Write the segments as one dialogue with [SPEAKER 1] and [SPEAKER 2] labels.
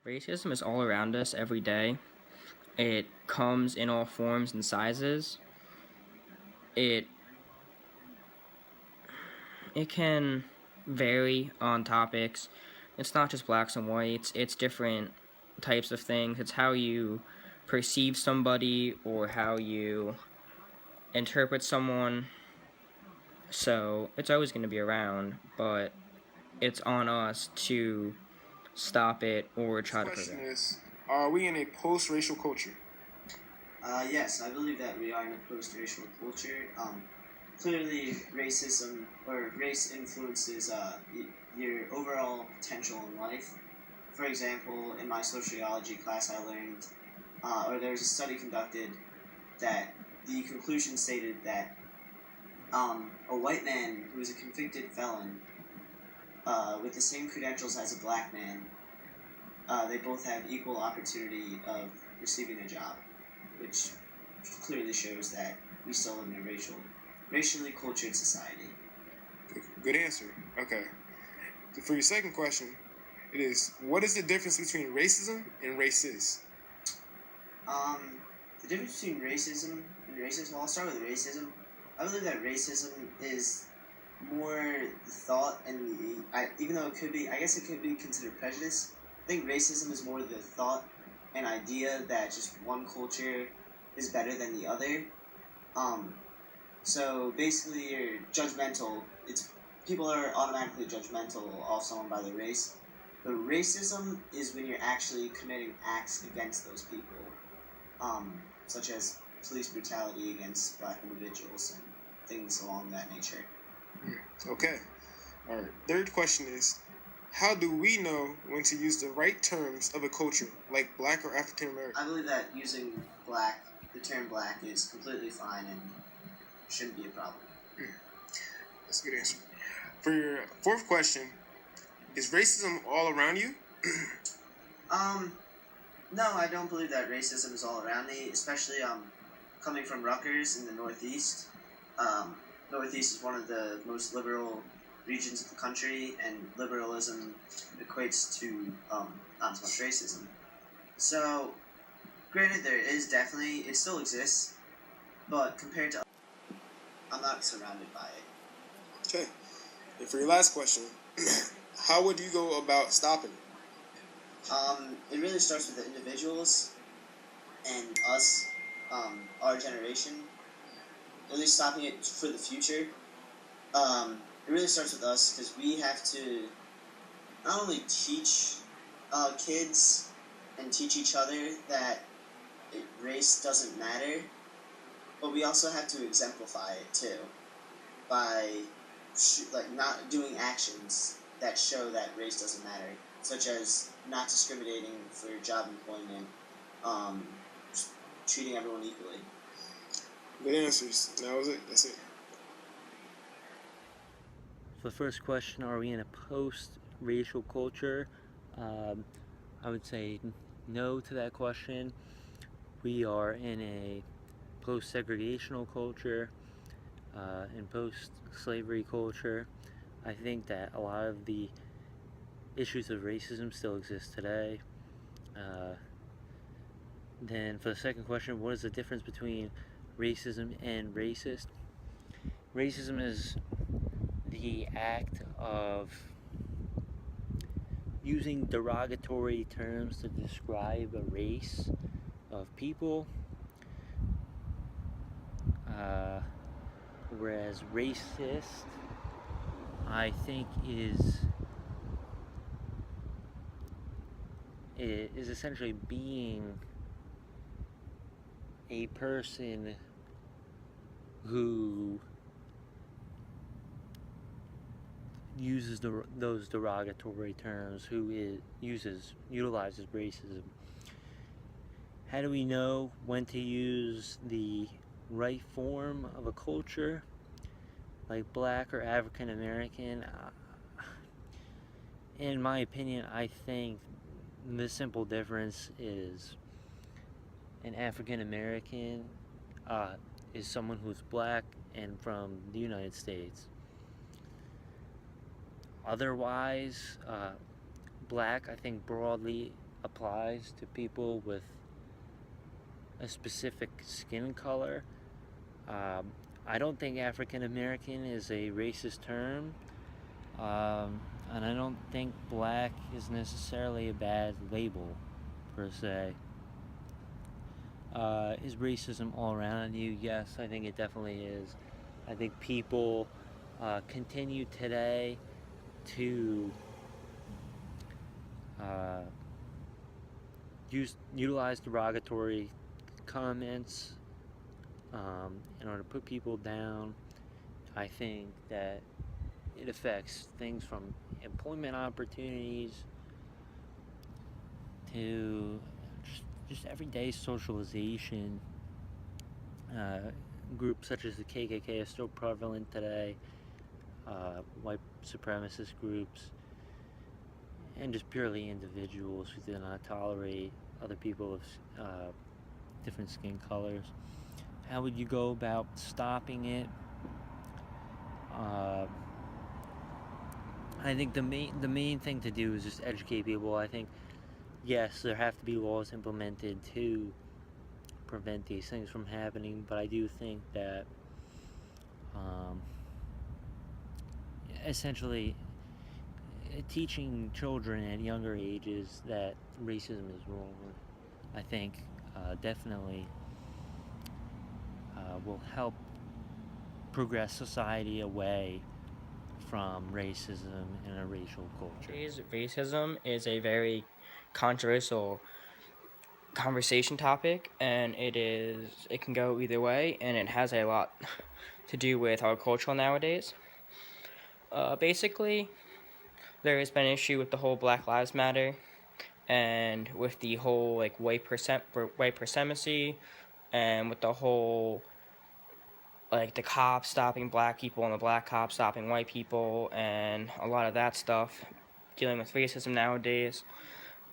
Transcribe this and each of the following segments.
[SPEAKER 1] Racism is all around us every day. It comes in all forms and sizes. It it can vary on topics. It's not just blacks and whites. It's different types of things. It's how you perceive somebody or how you interpret someone. So it's always going to be around, but it's on us to stop it or
[SPEAKER 2] This
[SPEAKER 1] try to
[SPEAKER 2] question
[SPEAKER 1] prevent it.
[SPEAKER 2] is, are we in a post-racial culture?
[SPEAKER 3] Yes, I believe that we are in a post-racial culture. Clearly, racism or race influences your overall potential in life. For example, in my sociology class, I learned, or there was a study conducted that the conclusion stated that a white man who is a convicted felon with the same credentials as a black man, they both have equal opportunity of receiving a job, which clearly shows that we still live in a racially cultured society.
[SPEAKER 2] Good answer. Okay. For your second question, it is, what is the difference between racism and racist?
[SPEAKER 3] The difference between racism and racism, well, I'll start with racism. I believe that racism is more thought and even though I guess it could be considered prejudice. I think racism is more the thought and idea that just one culture is better than the other. So basically, you're judgmental. People are automatically judgmental of someone by their race. But racism is when you're actually committing acts against those people, such as police brutality against black individuals and things along that nature.
[SPEAKER 2] Okay. All right. Third question is, how do we know when to use the right terms of a culture, like black or African American?
[SPEAKER 3] I believe that using the term black, is completely fine and shouldn't be a problem.
[SPEAKER 2] That's a good answer. For your fourth question, is racism all around you?
[SPEAKER 3] No, I don't believe that racism is all around me, especially coming from Rutgers in the Northeast. Northeast is one of the most liberal regions of the country, and liberalism equates to not so much racism. So, granted, there is definitely, it still exists, but compared to I'm not surrounded by it.
[SPEAKER 2] Okay. And for your last question, how would you go about stopping it?
[SPEAKER 3] It really starts with the individuals and us, our generation. At least stopping it for the future. It really starts with us because we have to not only teach kids and teach each other that race doesn't matter, but we also have to exemplify it too by not doing actions that show that race doesn't matter, such as not discriminating for job employment, treating everyone equally.
[SPEAKER 2] Good answers. That was it. That's it.
[SPEAKER 4] For the first question, are we in a post-racial culture? I would say no to that question. We are in a post-segregational culture, and post-slavery culture. I think that a lot of the issues of racism still exist today. Then for the second question, what is the difference between racism and racist? Racism is the act of using derogatory terms to describe a race of people, whereas racist, I think, is essentially being a person who uses those derogatory terms, who utilizes racism. How do we know when to use the right form of a culture, like black or African American? In my opinion, I think the simple difference is an African American is someone who's black and from the United States. Otherwise, black, I think broadly applies to people with a specific skin color. I don't think African American is a racist term, and I don't think black is necessarily a bad label per se. Is racism all around you? Yes, I think it definitely is. I think people continue today to utilize derogatory comments in order to put people down. I think that it affects things from employment opportunities to just everyday socialization. Groups such as the KKK are still prevalent today. White supremacist groups, and just purely individuals who do not tolerate other people of different skin colors. How would you go about stopping it? I think the main thing to do is just educate people. I think, yes, there have to be laws implemented to prevent these things from happening, but I do think that essentially teaching children at younger ages that racism is wrong, I think definitely will help progress society away from racism and a racial culture.
[SPEAKER 1] Racism is a very controversial conversation topic, and it can go either way, and it has a lot to do with our culture nowadays. Basically, there has been an issue with the whole Black Lives Matter, and with the whole like white supremacy, and with the whole like the cops stopping black people and the black cops stopping white people, and a lot of that stuff, dealing with racism nowadays.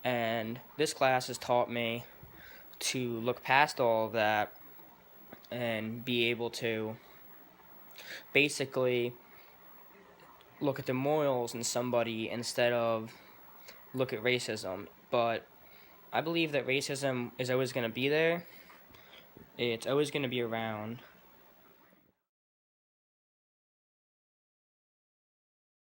[SPEAKER 1] And this class has taught me to look past all of that and be able to basically look at the morals in somebody instead of look at racism. But I believe that racism is always going to be there. It's always going to be around.